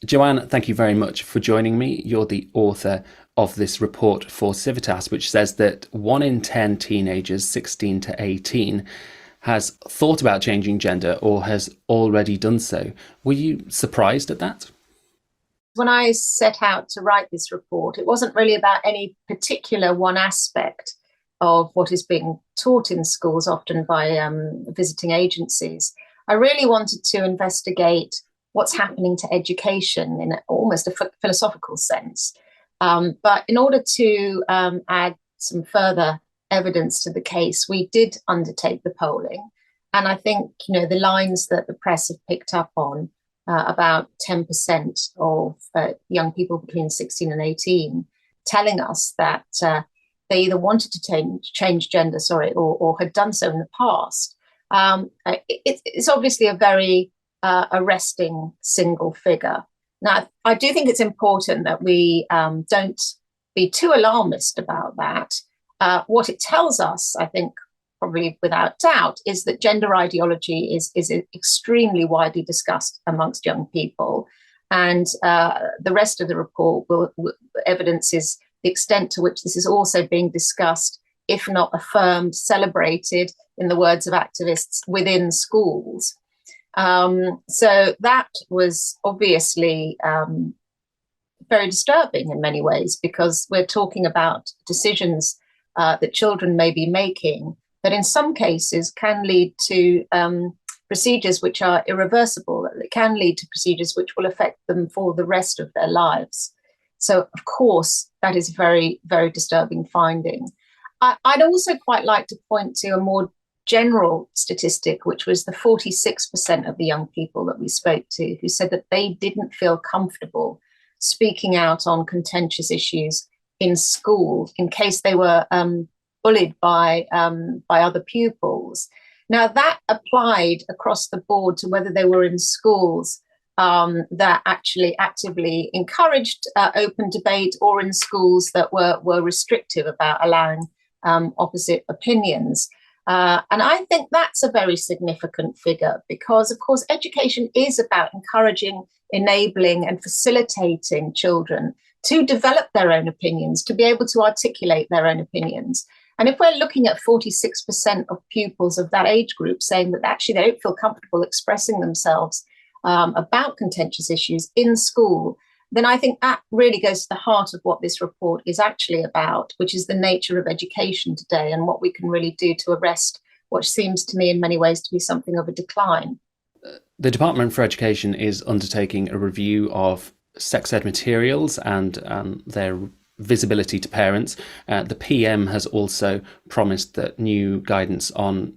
Joanne, thank you very much for joining me. You're the author of this report for Civitas, which says that 1 in 10 teenagers 16 to 18 has thought about changing gender or has already done so. Were you surprised at that? When I set out to write this report, it wasn't really about any particular one aspect of what is being taught in schools, often by visiting agencies. I really wanted to investigate what's happening to education in almost a philosophical sense. But in order to add some further evidence to the case, we did undertake the polling. And I think, the lines that the press have picked up on, about 10% of young people between 16 and 18 telling us that they either wanted to change gender, or had done so in the past. It's obviously a very arresting single figure. Now, I do think it's important that we don't be too alarmist about that. What it tells us, I think, probably without doubt, is that gender ideology is extremely widely discussed amongst young people. And the rest of the report evidences the extent to which this is also being discussed, if not affirmed, celebrated, in the words of activists, within schools. So that was obviously very disturbing in many ways, because we're talking about decisions that children may be making that in some cases can lead to procedures which are irreversible. It can lead to procedures which will affect them for the rest of their lives. So, of course, that is a very, very disturbing finding. I'd also quite like to point to a more general statistic, which was the 46% of the young people that we spoke to who said that they didn't feel comfortable speaking out on contentious issues in school in case they were bullied by other pupils. Now, that applied across the board to whether they were in schools that actually actively encouraged open debate, or in schools that were restrictive about allowing opposite opinions. And I think that's a very significant figure because, of course, education is about encouraging, enabling, and facilitating children to develop their own opinions, to be able to articulate their own opinions. And if we're looking at 46% of pupils of that age group saying that actually they don't feel comfortable expressing themselves about contentious issues in school, then I think that really goes to the heart of what this report is actually about, which is the nature of education today and what we can really do to arrest what seems to me in many ways to be something of a decline. The Department for Education is undertaking a review of sex ed materials and their visibility to parents. The PM has also promised that new guidance on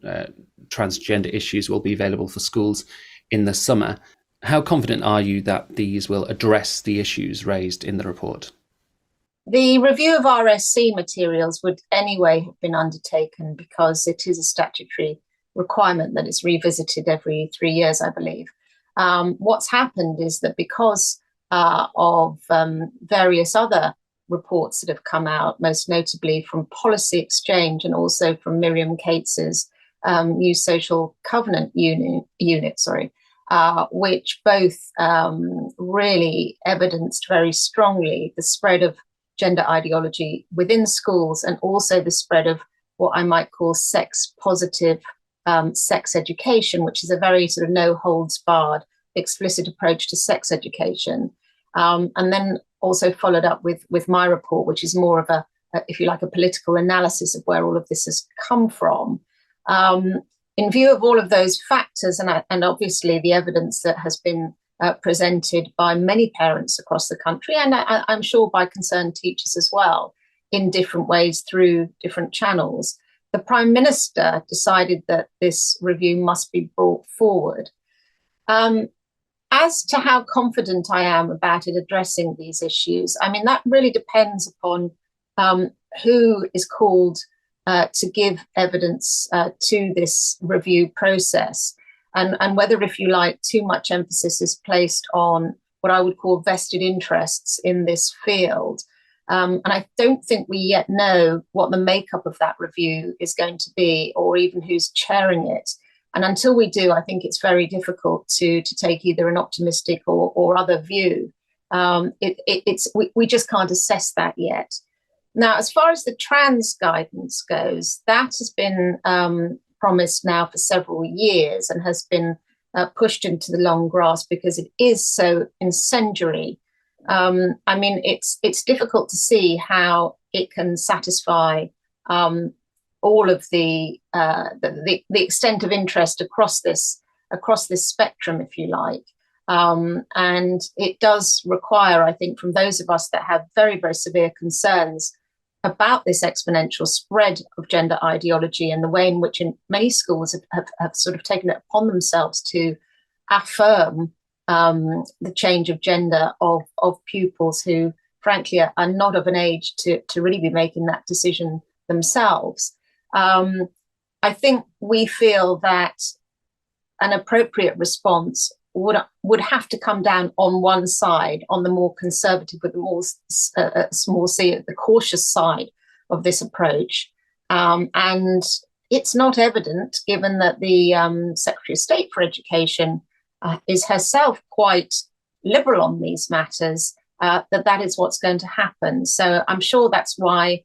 transgender issues will be available for schools in the summer. How confident are you that these will address the issues raised in the report? The review of RSC materials would anyway have been undertaken because it is a statutory requirement that it's revisited every 3 years, I believe. What's happened is that because of various other reports that have come out, most notably from Policy Exchange and also from Miriam Cates's New Social Covenant unit, which both really evidenced very strongly the spread of gender ideology within schools and also the spread of what I might call sex positive sex education, which is a very sort of no holds barred, explicit approach to sex education. And then also followed up with my report, which is more of if you like, a political analysis of where all of this has come from. In view of all of those factors and obviously the evidence that has been presented by many parents across the country, and I'm sure by concerned teachers as well, in different ways through different channels, the Prime Minister decided that this review must be brought forward. As to how confident I am about it addressing these issues, I mean, that really depends upon who is called to give evidence to this review process, and whether, if you like, too much emphasis is placed on what I would call vested interests in this field. And I don't think we yet know what the makeup of that review is going to be, or even who's chairing it. And until we do, I think it's very difficult to take either an optimistic or other view. We just can't assess that yet. Now, as far as the trans guidance goes, that has been promised now for several years and has been pushed into the long grass because it is so incendiary. I mean, it's difficult to see how it can satisfy all of the extent of interest across this spectrum, if you like. And it does require, I think, from those of us that have very, very severe concerns about this exponential spread of gender ideology and the way in which in many schools have sort of taken it upon themselves to affirm the change of gender of pupils who, frankly, are not of an age to really be making that decision themselves. I think we feel that an appropriate response would have to come down on one side, on the more conservative, with the more small c, the cautious side of this approach. And it's not evident, given that the Secretary of State for Education is herself quite liberal on these matters, that is what's going to happen. So I'm sure that's why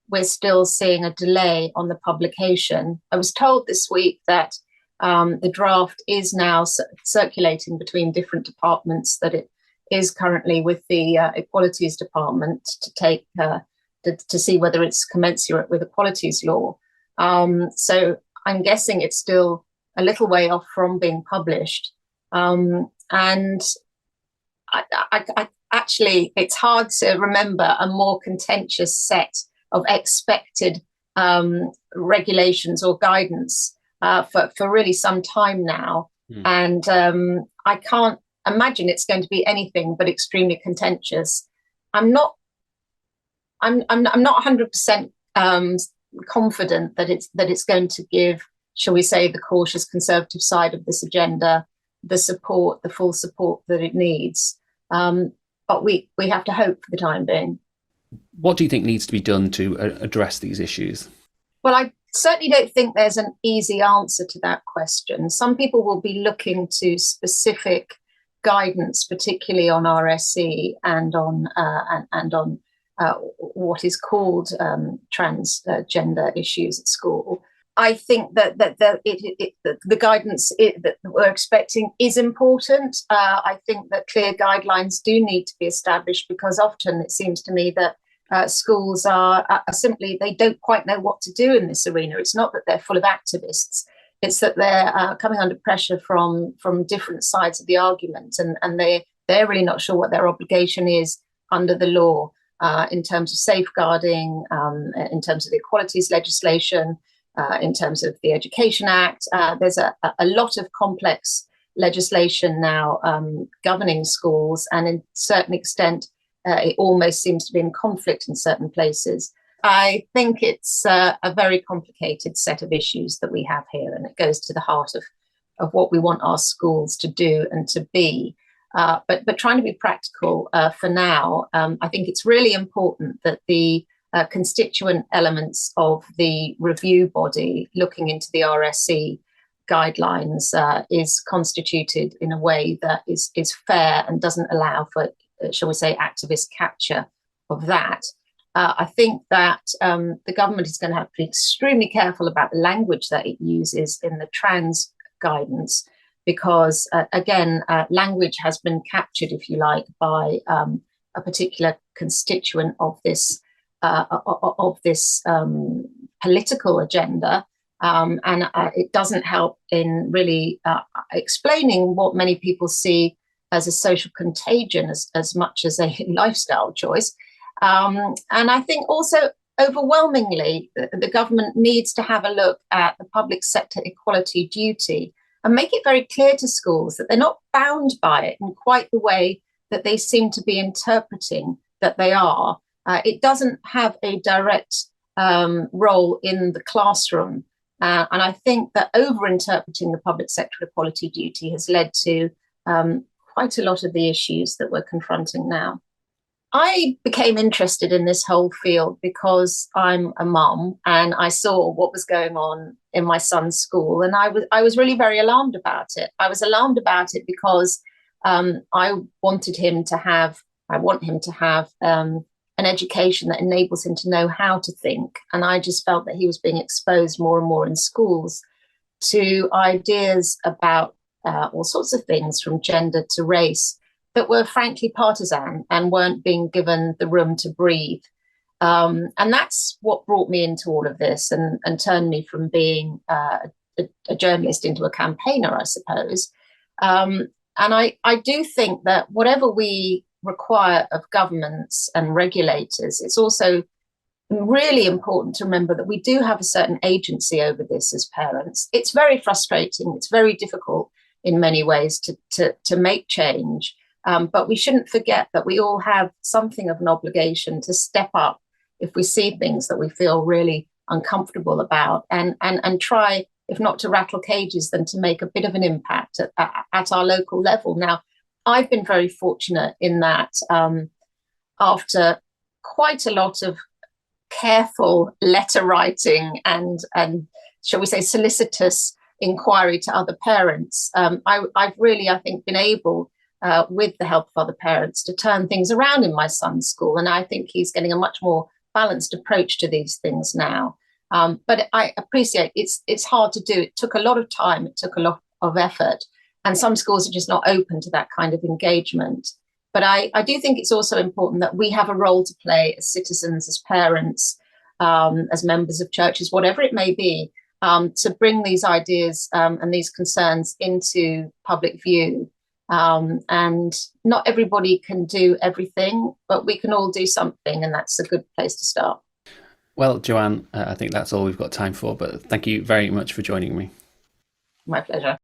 we're still seeing a delay on the publication. I was told this week that the draft is now circulating between different departments, that it is currently with the Equalities Department to take to see whether it's commensurate with equalities law. So I'm guessing it's still a little way off from being published. And I actually, it's hard to remember a more contentious set of expected regulations or guidance for really some time now. And I can't imagine it's going to be anything but extremely contentious. I'm not 100% confident that it's going to give, shall we say, the cautious conservative side of this agenda the full support that it needs. But we have to hope for the time being. What do you think needs to be done to address these issues? Well, I certainly don't think there's an easy answer to that question. Some people will be looking to specific guidance, particularly on RSE and on what is called transgender issues at school. I think that the guidance that we're expecting is important. I think that clear guidelines do need to be established, because often it seems to me that schools are simply, they don't quite know what to do in this arena. It's not that they're full of activists. It's that they're coming under pressure from different sides of the argument, and they're really not sure what their obligation is under the law in terms of safeguarding, in terms of the equalities legislation, in terms of the Education Act. There's a lot of complex legislation now governing schools, and in a certain extent, it almost seems to be in conflict in certain places. I think it's a very complicated set of issues that we have here, and it goes to the heart of what we want our schools to do and to be. But trying to be practical for now, I think it's really important that the constituent elements of the review body looking into the RSE guidelines is constituted in a way that is fair and doesn't allow for, shall we say, activist capture of that. I think that the government is going to have to be extremely careful about the language that it uses in the trans guidance, because again, language has been captured, if you like, by a particular constituent of this political agenda, and it doesn't help in really explaining what many people see as a social contagion as much as a lifestyle choice. And I think also overwhelmingly the government needs to have a look at the public sector equality duty and make it very clear to schools that they're not bound by it in quite the way that they seem to be interpreting that they are. It doesn't have a direct role in the classroom. And I think that over-interpreting the public sector equality duty has led to quite a lot of the issues that we're confronting now. I became interested in this whole field because I'm a mum, and I saw what was going on in my son's school, and I was really very alarmed about it. I was alarmed about it because I wanted him to have, I want him to have an education that enables him to know how to think. And I just felt that he was being exposed more and more in schools to ideas about all sorts of things, from gender to race, that were frankly partisan and weren't being given the room to breathe. And that's what brought me into all of this and turned me from being a journalist into a campaigner, I suppose. And I do think that whatever we require of governments and regulators, it's also really important to remember that we do have a certain agency over this as parents. It's very frustrating. It's very difficult in many ways to make change. But we shouldn't forget that we all have something of an obligation to step up if we see things that we feel really uncomfortable about, and try, if not to rattle cages, then to make a bit of an impact at our local level. Now, I've been very fortunate in that after quite a lot of careful letter writing and shall we say solicitous inquiry to other parents, I've really, I think, been able, with the help of other parents, to turn things around in my son's school. And I think he's getting a much more balanced approach to these things now. But I appreciate it's hard to do. It took a lot of time. It took a lot of effort. And some schools are just not open to that kind of engagement. But I do think it's also important that we have a role to play as citizens, as parents, as members of churches, whatever it may be, to bring these ideas and these concerns into public view. And not everybody can do everything, but we can all do something, and that's a good place to start. Well, Joanne, I think that's all we've got time for, but thank you very much for joining me. My pleasure.